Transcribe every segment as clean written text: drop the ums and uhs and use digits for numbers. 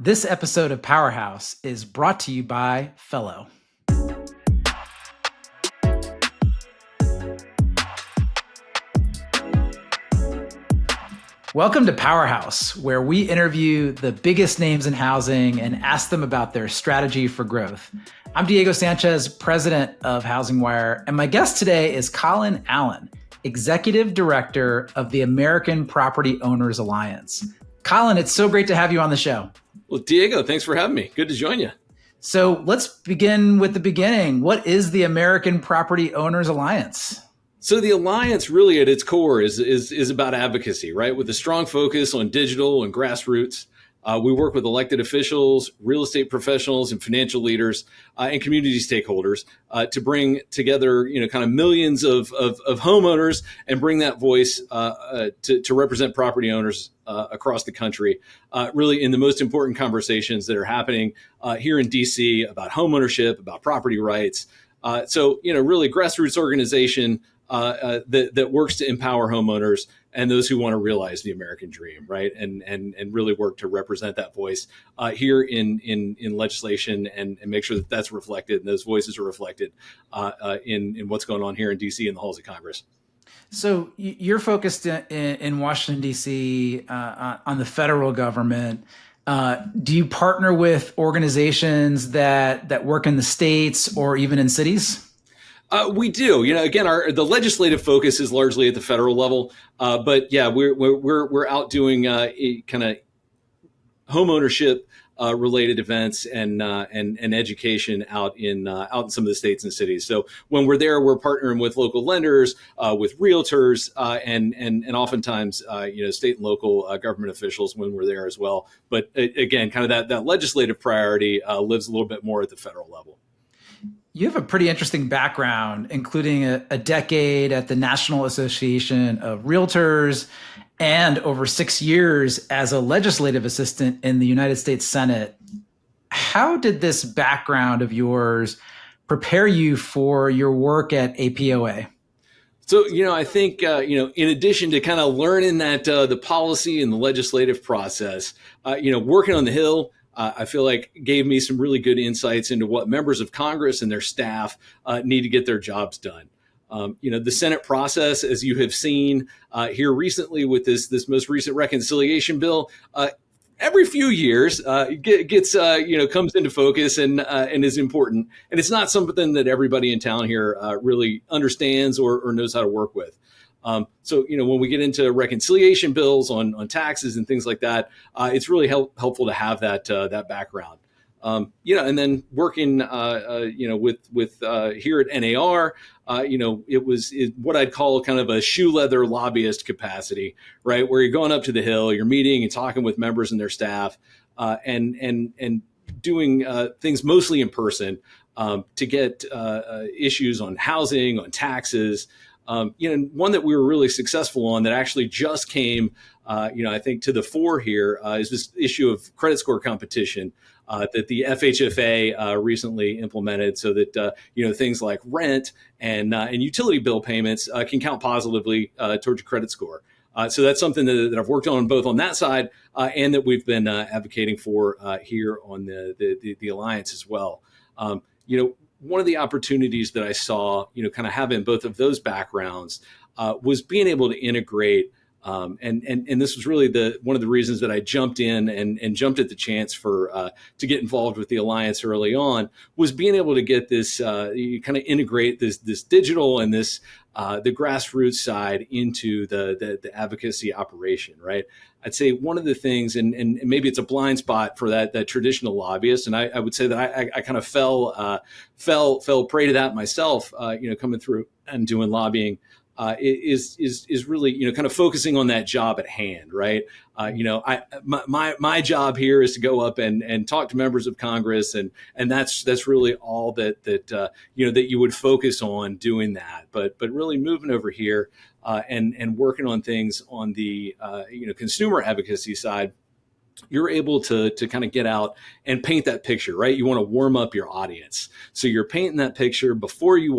This episode of Powerhouse is brought to you by Fellow. Welcome to Powerhouse, where we interview the biggest names in housing and ask them about their strategy for growth. I'm Diego Sanchez, president of HousingWire, and my guest today is Colin Allen, executive director of the American Property Owners Alliance. Colin, it's so great to have you on the show. Well, Diego, thanks for having me. Good to join you. So let's begin with the beginning. What is the American Property Owners Alliance? So the Alliance really at its core is about advocacy, right? With a strong focus on digital and grassroots. We work with elected officials, real estate professionals, and financial leaders and community stakeholders to bring together, kind of millions of homeowners and bring that voice to represent property owners across the country, really in the most important conversations that are happening here in DC about homeownership, about property rights. So really grassroots organization that works to empower homeowners and those who want to realize the American dream, right? And really work to represent that voice here in legislation and make sure that that's reflected and those voices are reflected in what's going on here in DC in the halls of Congress. So you're focused in Washington, D.C. On the federal government. Do you partner with organizations that work in the states or even in cities? We do. Again, the legislative focus is largely at the federal level, but yeah, we're out doing kind of homeownership related events and education out in some of the states and cities. So when we're there, we're partnering with local lenders, with realtors, and oftentimes state and local government officials when we're there as well. But again, kind of that legislative priority lives a little bit more at the federal level. You have a pretty interesting background, including a decade at the National Association of Realtors and over 6 years as a legislative assistant in the United States Senate. How did this background of yours prepare you for your work at APOA? So, I think, in addition to kind of learning that the policy and the legislative process, working on the Hill, I feel like gave me some really good insights into what members of Congress and their staff need to get their jobs done. The Senate process, as you have seen here recently with this most recent reconciliation bill, every few years gets comes into focus and is important. And it's not something that everybody in town here really understands or knows how to work with. So when we get into reconciliation bills on taxes and things like that, it's really helpful to have that background. And then working, with here at NAR, it was what I'd call kind of a shoe leather lobbyist capacity, right? Where you're going up to the Hill, you're meeting and talking with members and their staff, and doing things mostly in person to get issues on housing, on taxes. One that we were really successful on that actually just came, I think to the fore here is this issue of credit score competition that the FHFA recently implemented, so that things like rent and utility bill payments can count positively towards your credit score. So that's something that I've worked on both on that side and that we've been advocating for here on the Alliance as well. One of the opportunities that I saw, kind of having both of those backgrounds was being able to integrate. And this was really one of the reasons that I jumped in and jumped at the chance to get involved with the Alliance early on, was being able to get this, kind of integrate this digital and this the grassroots side into the advocacy operation, right? I'd say one of the things, and maybe it's a blind spot for that traditional lobbyist, and I would say that I kind of fell prey to that myself, coming through and doing lobbying. Is really kind of focusing on that job at hand, right? My job here is to go up and talk to members of Congress, and that's really all that you would focus on doing that. But really moving over here and working on things on the consumer advocacy side. you're able to kind of get out and paint that picture, right? You want to warm up your audience. So you're painting that picture before you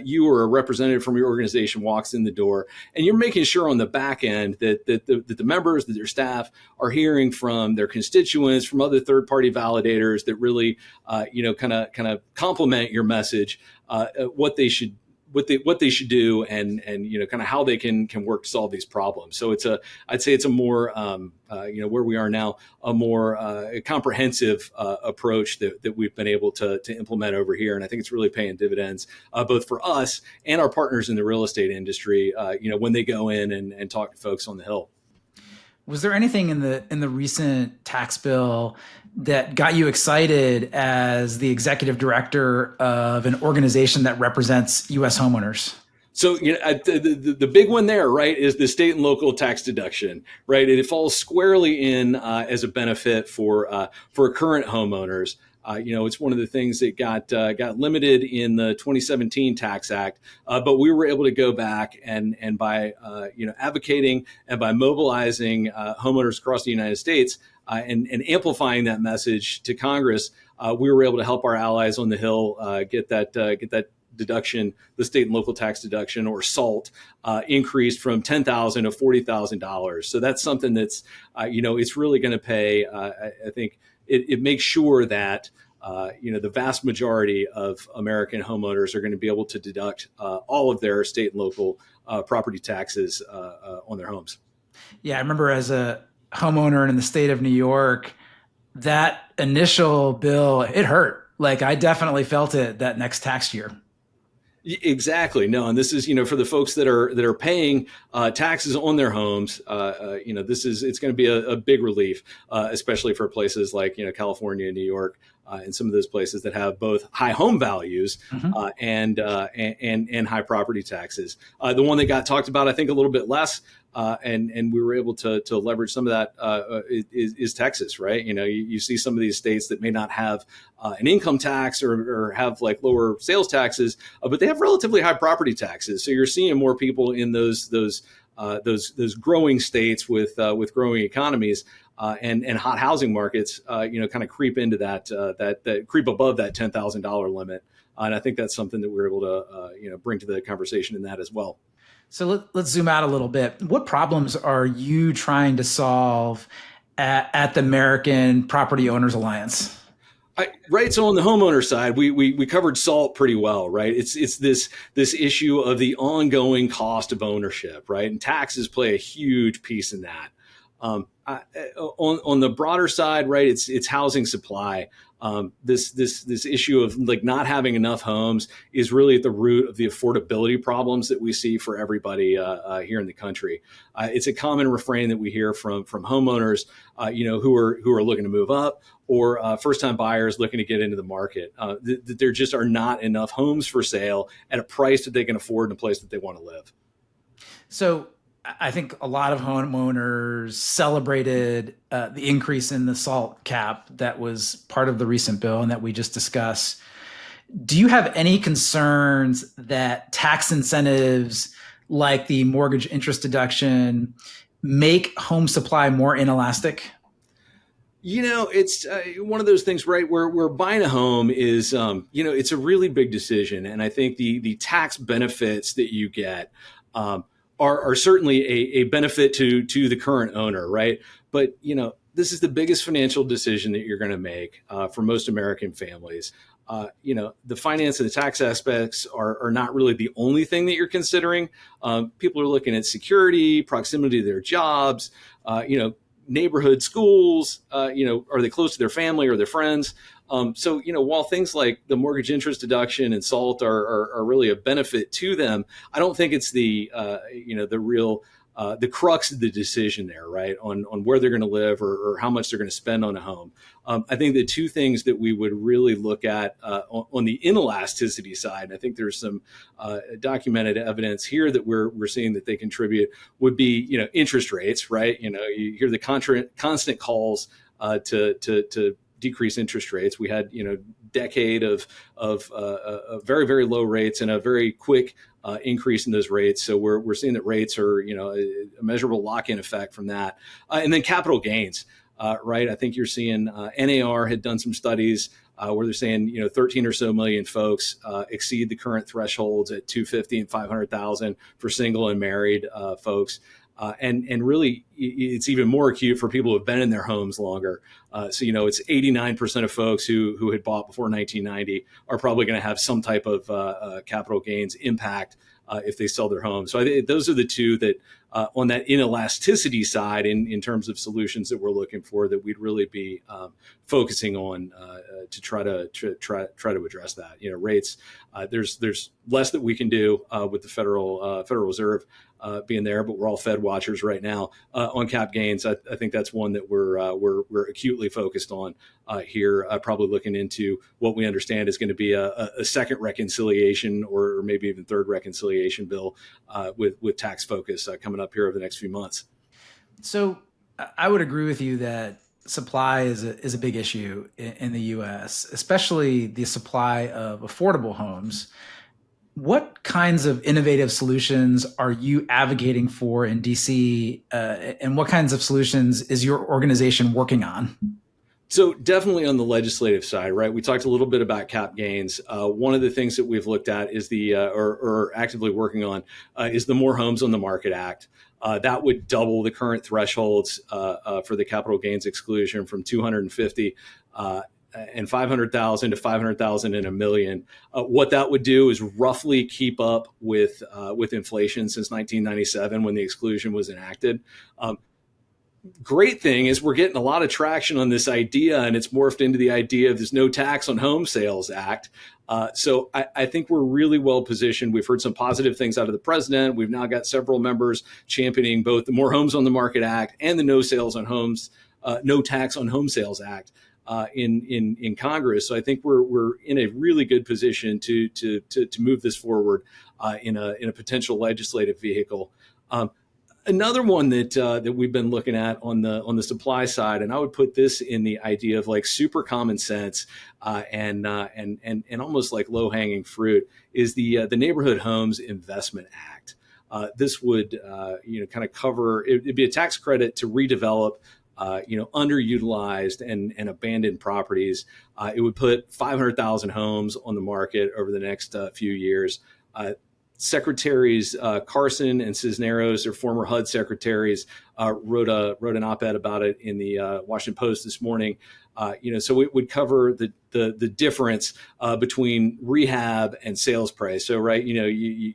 you or a representative from your organization walks in the door, and you're making sure on the back end that the members, that their staff are hearing from their constituents, from other third-party validators that really, kind of complement your message, what they should do, and kind of how they can work to solve these problems. So I'd say it's a more where we are now, a more comprehensive approach that we've been able to implement over here, and I think it's really paying dividends both for us and our partners in the real estate industry. When they go in and talk to folks on the Hill. Was there anything in the recent tax bill that got you excited as the executive director of an organization that represents U.S. homeowners? So the big one there, right, is the state and local tax deduction, right? It falls squarely in as a benefit for current homeowners. It's one of the things that got limited in the 2017 Tax Act, but we were able to go back and by advocating and by mobilizing homeowners across the United States and amplifying that message to Congress, we were able to help our allies on the Hill get that deduction, the state and local tax deduction, or SALT, increased from $10,000 to $40,000. So that's something that's it's really going to pay. I think it makes sure that the vast majority of American homeowners are going to be able to deduct all of their state and local property taxes on their homes. Yeah, I remember as a homeowner in the state of New York, that initial bill, it hurt. Like, I definitely felt it that next tax year. Exactly. No, and this is, for the folks that are paying taxes on their homes, it's going to be a big relief, especially for places like, California, New York, and some of those places that have both high home values and high property taxes. The one that got talked about, I think, a little bit less, and we were able to leverage some of that is Texas, right? You see some of these states that may not have an income tax or have like lower sales taxes, but they have relatively high property taxes. So you're seeing more people in those growing states with growing economies and hot housing markets, kind of creep into that creep above that $10,000 limit. And I think that's something that we're able to bring to the conversation in that as well. So let's zoom out a little bit. What problems are you trying to solve at the American Property Owners Alliance? Right. So on the homeowner side, we covered SALT pretty well, right? It's this issue of the ongoing cost of ownership, right? And taxes play a huge piece in that. On the broader side, right, it's housing supply. This issue of like not having enough homes is really at the root of the affordability problems that we see for everybody here in the country. It's a common refrain that we hear from homeowners, who are looking to move up, or first-time buyers looking to get into the market. That there just are not enough homes for sale at a price that they can afford in a place that they want to live. So I think a lot of homeowners celebrated the increase in the SALT cap that was part of the recent bill and that we just discussed. Do you have any concerns that tax incentives like the mortgage interest deduction make home supply more inelastic? It's one of those things, right, where buying a home is, it's a really big decision. And I think the tax benefits that you get are certainly a benefit to the current owner, right? But, this is the biggest financial decision that you're going to make for most American families. The finance and the tax aspects are not really the only thing that you're considering. People are looking at security, proximity to their jobs, neighborhood schools, are they close to their family or their friends? So, while things like the mortgage interest deduction and SALT are really a benefit to them, I don't think it's the real the crux of the decision there, right, on where they're going to live or how much they're going to spend on a home. I think the two things that we would really look at on the inelasticity side, and I think there's some documented evidence here that we're seeing that they contribute, would be interest rates, right? You hear the constant calls to decrease interest rates. We had decade of very, very low rates and a very quick increase in those rates. So we're seeing that rates are, a measurable lock-in effect from that. And then capital gains, right? I think you're seeing NAR had done some studies where they're saying, 13 or so million folks exceed the current thresholds at 250 and 500,000 for single and married folks. And really, it's even more acute for people who have been in their homes longer. So, it's 89% of folks who had bought before 1990 are probably going to have some type of capital gains impact if they sell their home. So I think those are the two that on that inelasticity side in terms of solutions that we're looking for that we'd really be focusing on to try to address that. Rates, there's less that we can do with the Federal Reserve being there, but we're all Fed watchers right now on cap gains. I think that's one that we're acutely focused on here, probably looking into what we understand is going to be a second reconciliation or maybe even third reconciliation bill with tax focus coming up here over the next few months. So I would agree with you that supply is a big issue in the U.S., especially the supply of affordable homes. What kinds of innovative solutions are you advocating for in DC, and what kinds of solutions is your organization working on? So definitely on the legislative side, right? We talked a little bit about cap gains. One of the things that we've looked at is or actively working on is the More Homes on the Market Act. That would double the current thresholds for the capital gains exclusion from 250 and 500,000 to 500,000 and $1 million. What that would do is roughly keep up with inflation since 1997 when the exclusion was enacted. Great thing is we're getting a lot of traction on this idea, and it's morphed into the idea of this No Tax on Home Sales Act. So I think we're really well positioned. We've heard some positive things out of the president. We've now got several members championing both the More Homes on the Market Act and the No Tax on Home Sales Act in Congress. So I think we're in a really good position to move this forward in a potential legislative vehicle. Another one that we've been looking at on the supply side, and I would put this in the idea of like super common sense and almost like low hanging fruit, is the Neighborhood Homes Investment Act. This would kind of cover. It'd be a tax credit to redevelop underutilized and abandoned properties. It would put 500,000 homes on the market over the next few years. Secretaries Carson and Cisneros, their former HUD secretaries, wrote an op-ed about it in the Washington Post this morning. So it would cover the difference between rehab and sales price. So right, you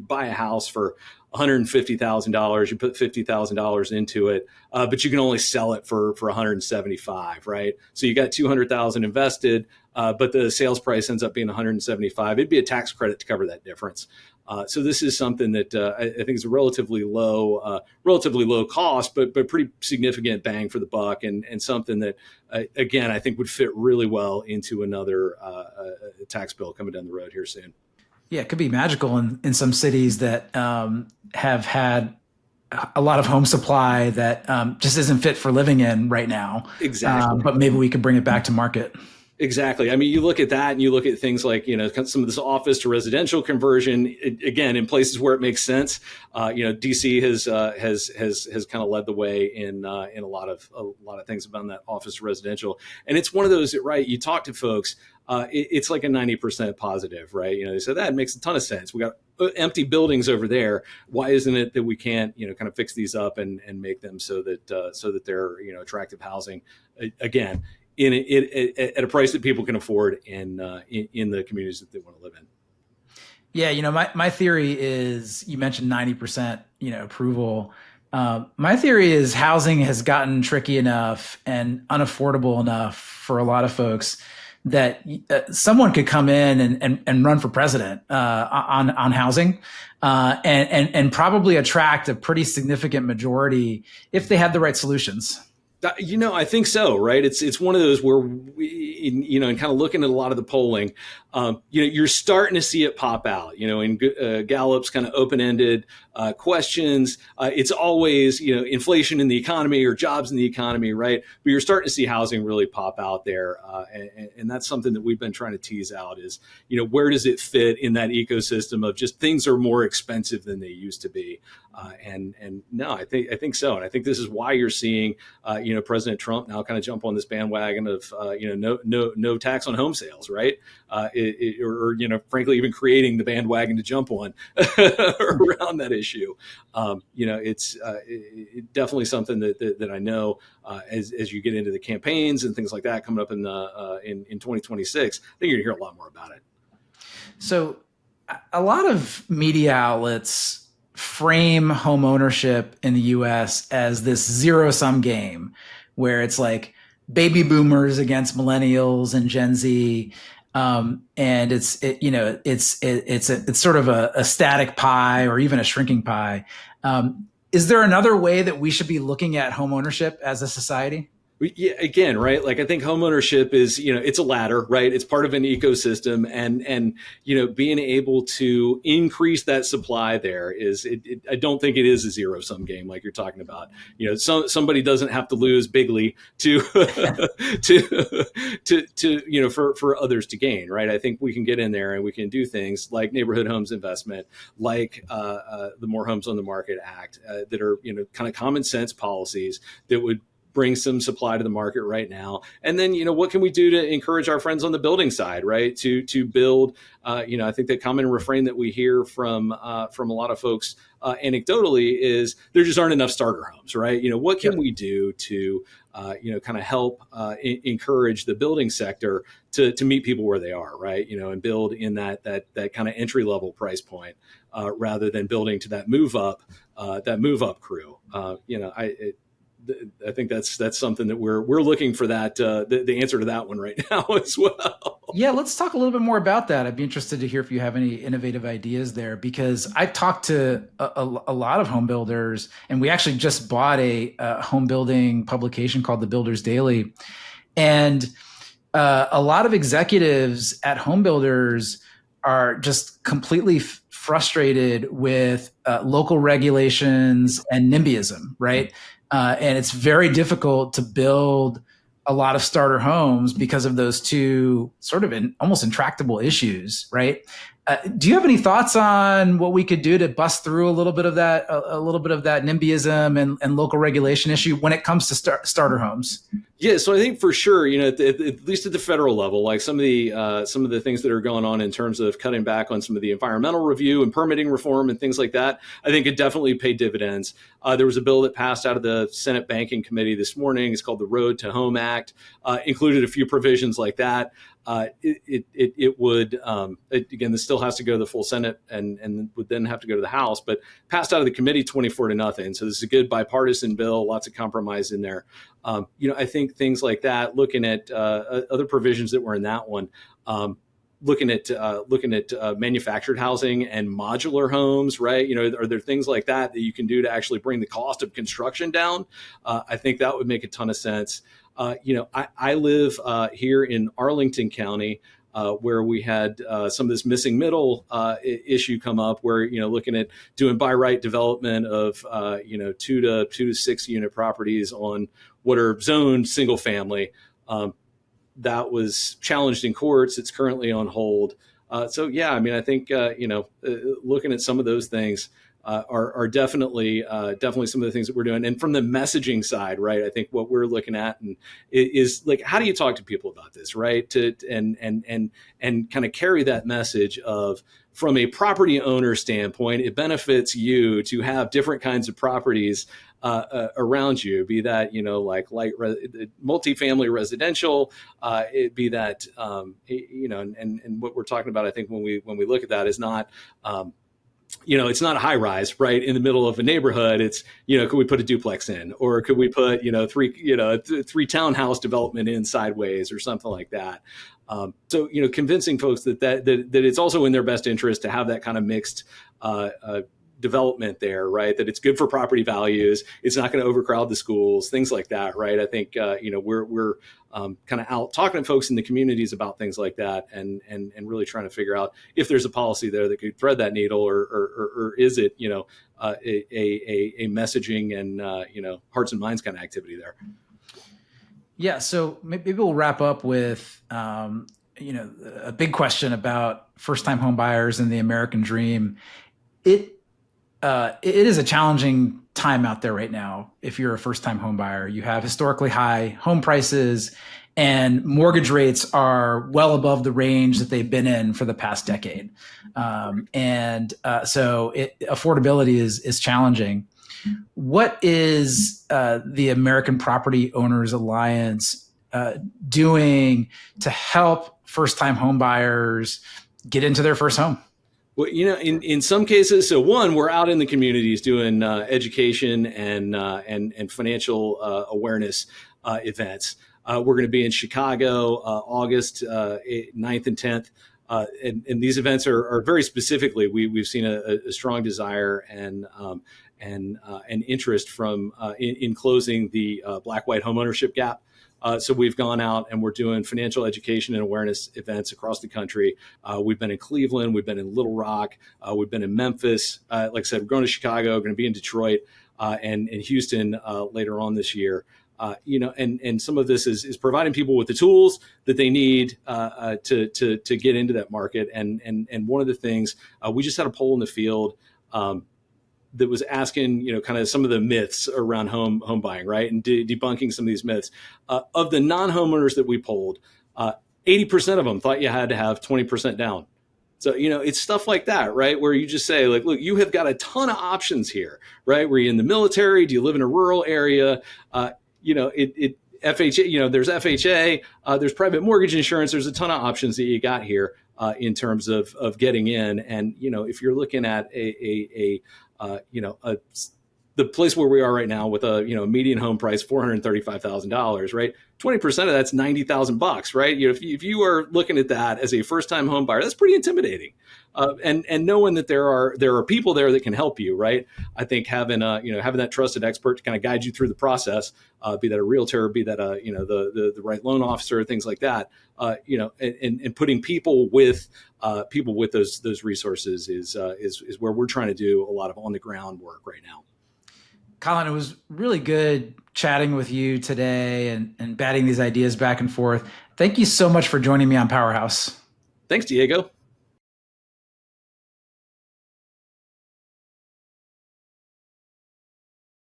buy a house for $150,000, you put $50,000 into it, but you can only sell it for $175,000, right? So you got $200,000 invested, but the sales price ends up being $175,000. It'd be a tax credit to cover that difference. So this is something that I think is a relatively low cost, but pretty significant bang for the buck, and something that again I think would fit really well into another tax bill coming down the road here soon. Yeah, it could be magical in some cities that have had a lot of home supply that just isn't fit for living in right now. Exactly. But maybe we could bring it back to market. Exactly. I mean, you look at that and you look at things like, some of this office to residential conversion, again, in places where it makes sense. DC has kind of led the way in a lot of things about that office to residential. And it's one of those that, right, you talk to folks, it's like a 90% positive, right? They said that makes a ton of sense. We got empty buildings over there. Why isn't it that we can't, kind of fix these up and make them so that they're, attractive housing again, at a price that people can afford in the communities that they want to live in. Yeah, my theory is, you mentioned 90%, approval. My theory is housing has gotten tricky enough and unaffordable enough for a lot of folks that someone could come in and run for president on housing and probably attract a pretty significant majority if they had the right solutions. I think so, right? It's one of those where we, and kind of looking at a lot of the polling, you're starting to see it pop out, in Gallup's kind of open-ended questions. It's always, inflation in the economy or jobs in the economy, right? But you're starting to see housing really pop out there. And that's something that we've been trying to tease out is, where does it fit in that ecosystem of just things are more expensive than they used to be? And no, I think so. And I think this is why you're seeing, President Trump now kind of jump on this bandwagon of, no tax on home sales, right? Or frankly, even creating the bandwagon to jump on around that issue. It's definitely something that I know as you get into the campaigns and things like that coming up in 2026, I think you're gonna hear a lot more about it. So a lot of media outlets frame home ownership in the US as this zero-sum game where it's like baby boomers against millennials and Gen Z. And it's sort of a static pie or even a shrinking pie. Is there another way that we should be looking at home ownership as a society? Yeah, again, right? Like I think homeownership is, it's a ladder, right? It's part of an ecosystem, and being able to increase that supply there is. I don't think it is a zero sum game like you're talking about. Somebody doesn't have to lose bigly to for others to gain, right? I think we can get in there and we can do things like neighborhood homes investment, like the More Homes on the Market Act, that are kind of common sense policies that would bring some supply to the market right now. And then, what can we do to encourage our friends on the building side, right? To build, I think the common refrain that we hear from a lot of folks anecdotally is there just aren't enough starter homes, right? What can we do to, kind of help encourage the building sector to meet people where they are, right? And build in that kind of entry level price point rather than building to that move up crew. I think that's something that we're looking for that the answer to that one right now as well. Yeah, let's talk a little bit more about that. I'd be interested to hear if you have any innovative ideas there, because I talked to a lot of home builders, and we actually just bought a home building publication called The Builder's Daily, and a lot of executives at home builders are just completely frustrated with local regulations and NIMBYism, right? And it's very difficult to build a lot of starter homes because of those two sort of almost intractable issues, right? Do you have any thoughts on what we could do to bust through a little bit of that NIMBYism and local regulation issue when it comes to starter homes? Yeah, so I think for sure, at least at the federal level, like some of the things that are going on in terms of cutting back on some of the environmental review and permitting reform and things like that, I think it definitely paid dividends. There was a bill that passed out of the Senate Banking Committee this morning. It's called the Road to Home Act. Included a few provisions like that. It would, again, this still has to go to the full Senate and would then have to go to the House, but passed out of the committee 24-0. So this is a good bipartisan bill, lots of compromise in there. I think things like that, looking at other provisions that were in that one, looking at manufactured housing and modular homes, right? Are there things like that you can do to actually bring the cost of construction down? I think that would make a ton of sense. I live here in Arlington County, where we had some of this missing middle issue come up, where looking at doing by right development of 2 to 6 unit properties on what are zoned single family. That was challenged in courts. It's currently on hold. So yeah, I mean, I think looking at some of those things are definitely some of the things that we're doing. And from the messaging side, right, I think what we're looking at is like, how do you talk to people about this, right? And kind of carry that message of, from a property owner standpoint, it benefits you to have different kinds of properties around you, be that, like multifamily residential, it be that, and what we're talking about, I think when we look at that is not, it's not a high rise, right, in the middle of a neighborhood. It's, could we put a duplex in, or could we put, three townhouse development in sideways or something like that. So, convincing folks that it's also in their best interest to have that kind of mixed development there, right? That it's good for property values. It's not going to overcrowd the schools, things like that, right? I think we're kind of out talking to folks in the communities about things like that, and really trying to figure out if there's a policy there that could thread that needle, or is it a messaging and hearts and minds kind of activity there. Yeah, so maybe we'll wrap up with a big question about first-time home buyers and the American dream. It is a challenging time out there right now. If you're a first-time home buyer, you have historically high home prices, and mortgage rates are well above the range that they've been in for the past decade. So affordability is challenging. What is the American Property Owners Alliance doing to help first-time home buyers get into their first home? Well, in some cases, so one, we're out in the communities doing education and financial awareness events. We're going to be in Chicago August 9th and 10th. And these events are very specifically, we've seen a strong desire and interest from in closing the black-white homeownership gap. So we've gone out and we're doing financial education and awareness events across the country. We've been in Cleveland, we've been in Little Rock, we've been in Memphis. Like I said, we're going to Chicago, going to be in Detroit and Houston later on this year. And some of this is providing people with the tools that they need to get into that market. And one of the things, we just had a poll in the field that was asking, kind of some of the myths around home buying, right? And debunking some of these myths. Of the non-homeowners that we polled, 80% of them thought you had to have 20% down. So, it's stuff like that, right? Where you just say, like, look, you have got a ton of options here, right? Were you in the military? Do you live in a rural area? FHA, there's FHA, there's private mortgage insurance. There's a ton of options that you got here in terms of getting in. And, if you're looking at the place where we are right now with a median home price $435,000, right? 20% of that's $90,000, right? If you are looking at that as a first-time home buyer, that's pretty intimidating. And knowing that there are people there that can help you, right? I think having that trusted expert to kind of guide you through the process, be that a realtor, be that the right loan officer, things like that, and putting people with those resources is where we're trying to do a lot of on the ground work right now. Colin, it was really good chatting with you today and batting these ideas back and forth. Thank you so much for joining me on Powerhouse. Thanks, Diego.